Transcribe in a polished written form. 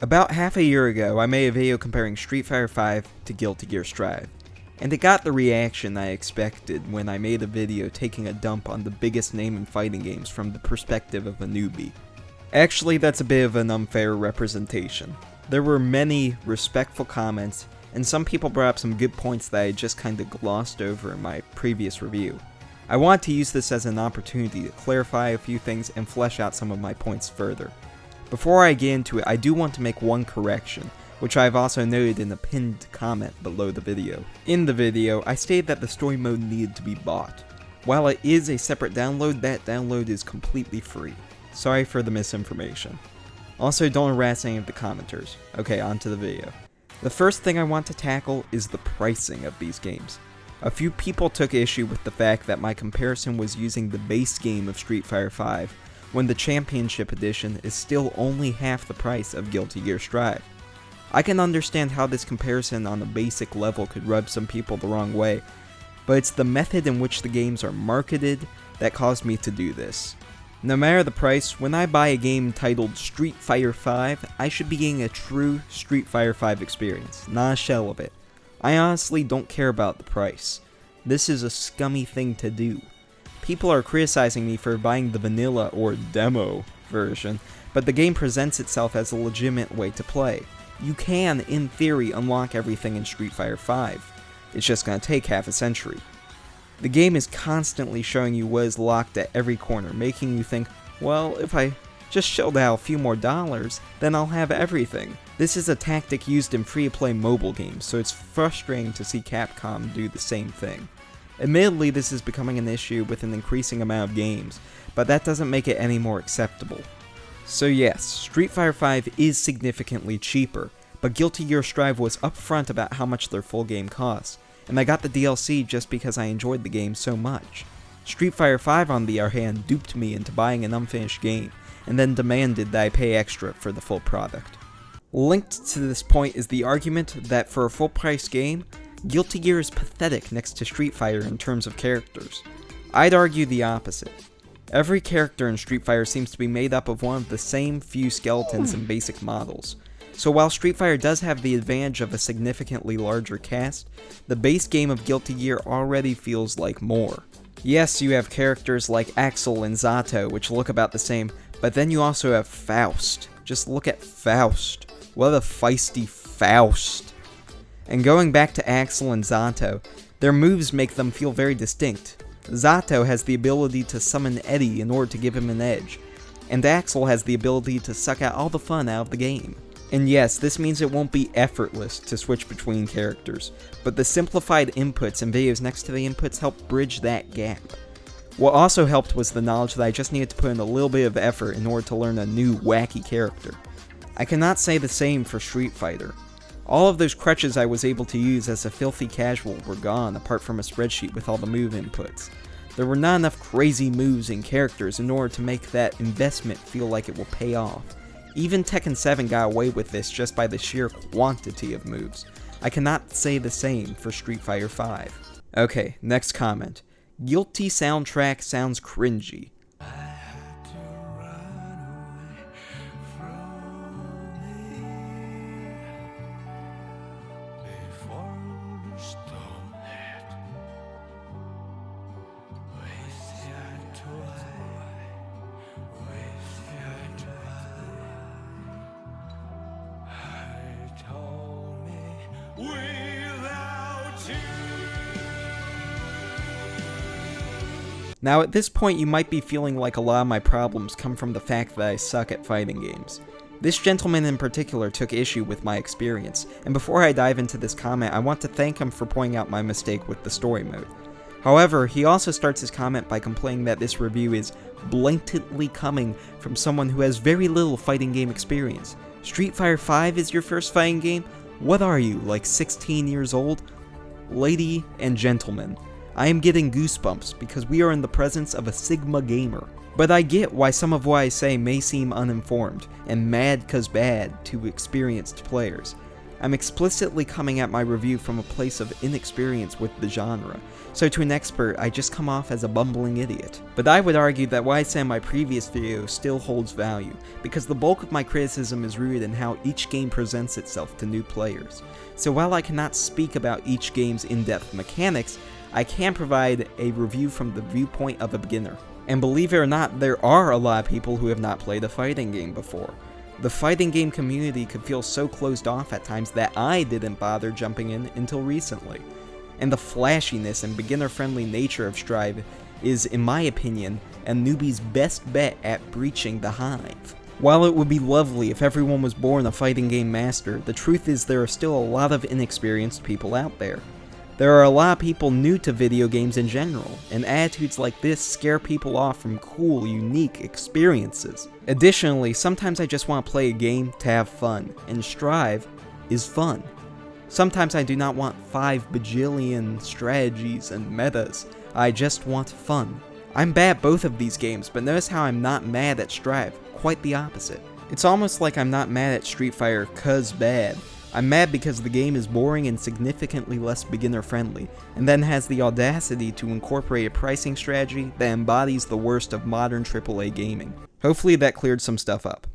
About half a year ago, I made a video comparing Street Fighter V to Guilty Gear Strive, and it got the reaction I expected when I made a video taking a dump on the biggest name in fighting games from the perspective of a newbie. Actually, that's a bit of an unfair representation. There were many respectful comments, and some people brought up some good points that I just kinda glossed over in my previous review. I want to use this as an opportunity to clarify a few things and flesh out some of my points further. Before I get into it, I do want to make one correction, which I've also noted in a pinned comment below the video. In the video, I stated that the story mode needed to be bought. While it is a separate download, that download is completely free. Sorry for the misinformation. Also, don't harass any of the commenters. Okay, on to the video. The first thing I want to tackle is the pricing of these games. A few people took issue with the fact that my comparison was using the base game of Street Fighter V, when the Championship Edition is still only half the price of Guilty Gear Strive. I can understand how this comparison on a basic level could rub some people the wrong way, but it's the method in which the games are marketed that caused me to do this. No matter the price, when I buy a game titled Street Fighter V, I should be getting a true Street Fighter V experience, not a shell of it. I honestly don't care about the price. This is a scummy thing to do. People are criticizing me for buying the vanilla or demo version, but the game presents itself as a legitimate way to play. You can, in theory, unlock everything in Street Fighter V. It's just gonna take half a century. The game is constantly showing you what is locked at every corner, making you think, well, if I just shelled out a few more dollars, then I'll have everything. This is a tactic used in free-to-play mobile games, so it's frustrating to see Capcom do the same thing. Admittedly, this is becoming an issue with an increasing amount of games, but that doesn't make it any more acceptable. So yes, Street Fighter V is significantly cheaper, but Guilty Gear Strive was upfront about how much their full game costs, and I got the DLC just because I enjoyed the game so much. Street Fighter V, on the other hand, duped me into buying an unfinished game, and then demanded that I pay extra for the full product. Linked to this point is the argument that for a full-price game, Guilty Gear is pathetic next to Street Fighter in terms of characters. I'd argue the opposite. Every character in Street Fighter seems to be made up of one of the same few skeletons and basic models. So while Street Fighter does have the advantage of a significantly larger cast, the base game of Guilty Gear already feels like more. Yes, you have characters like Axel and Zato, which look about the same, but then you also have Faust. Just look at Faust. What a feisty Faust. And going back to Axel and Zato, their moves make them feel very distinct. Zato has the ability to summon Eddie in order to give him an edge, and Axel has the ability to suck out all the fun out of the game. And yes, this means it won't be effortless to switch between characters, but the simplified inputs and videos next to the inputs help bridge that gap. What also helped was the knowledge that I just needed to put in a little bit of effort in order to learn a new wacky character. I cannot say the same for Street Fighter. All of those crutches I was able to use as a filthy casual were gone, apart from a spreadsheet with all the move inputs. There were not enough crazy moves and characters in order to make that investment feel like it will pay off. Even Tekken 7 got away with this just by the sheer quantity of moves. I cannot say the same for Street Fighter V. Okay, next comment. Guilty soundtrack sounds cringy. Now at this point you might be feeling like a lot of my problems come from the fact that I suck at fighting games. This gentleman in particular took issue with my experience, and before I dive into this comment I want to thank him for pointing out my mistake with the story mode. However, he also starts his comment by complaining that this review is blatantly coming from someone who has very little fighting game experience. Street Fighter V is your first fighting game? What are you, like 16 years old? Lady and gentlemen, I am getting goosebumps because we are in the presence of a Sigma gamer. But I get why some of what I say may seem uninformed and mad 'cause bad to experienced players. I'm explicitly coming at my review from a place of inexperience with the genre, so to an expert, I just come off as a bumbling idiot. But I would argue that what I said in my previous video still holds value, because the bulk of my criticism is rooted in how each game presents itself to new players. So while I cannot speak about each game's in-depth mechanics, I can provide a review from the viewpoint of a beginner. And believe it or not, there are a lot of people who have not played a fighting game before. The fighting game community could feel so closed off at times that I didn't bother jumping in until recently. And the flashiness and beginner-friendly nature of Strive is, in my opinion, a newbie's best bet at breaching the hive. While it would be lovely if everyone was born a fighting game master, the truth is there are still a lot of inexperienced people out there. There are a lot of people new to video games in general, and attitudes like this scare people off from cool, unique experiences. Additionally, sometimes I just want to play a game to have fun, and Strive is fun. Sometimes I do not want 5 bajillion strategies and metas, I just want fun. I'm bad at both of these games, but notice how I'm not mad at Strive, quite the opposite. It's almost like I'm not mad at Street Fighter 'cause bad. I'm mad because the game is boring and significantly less beginner-friendly, and then has the audacity to incorporate a pricing strategy that embodies the worst of modern AAA gaming. Hopefully that cleared some stuff up.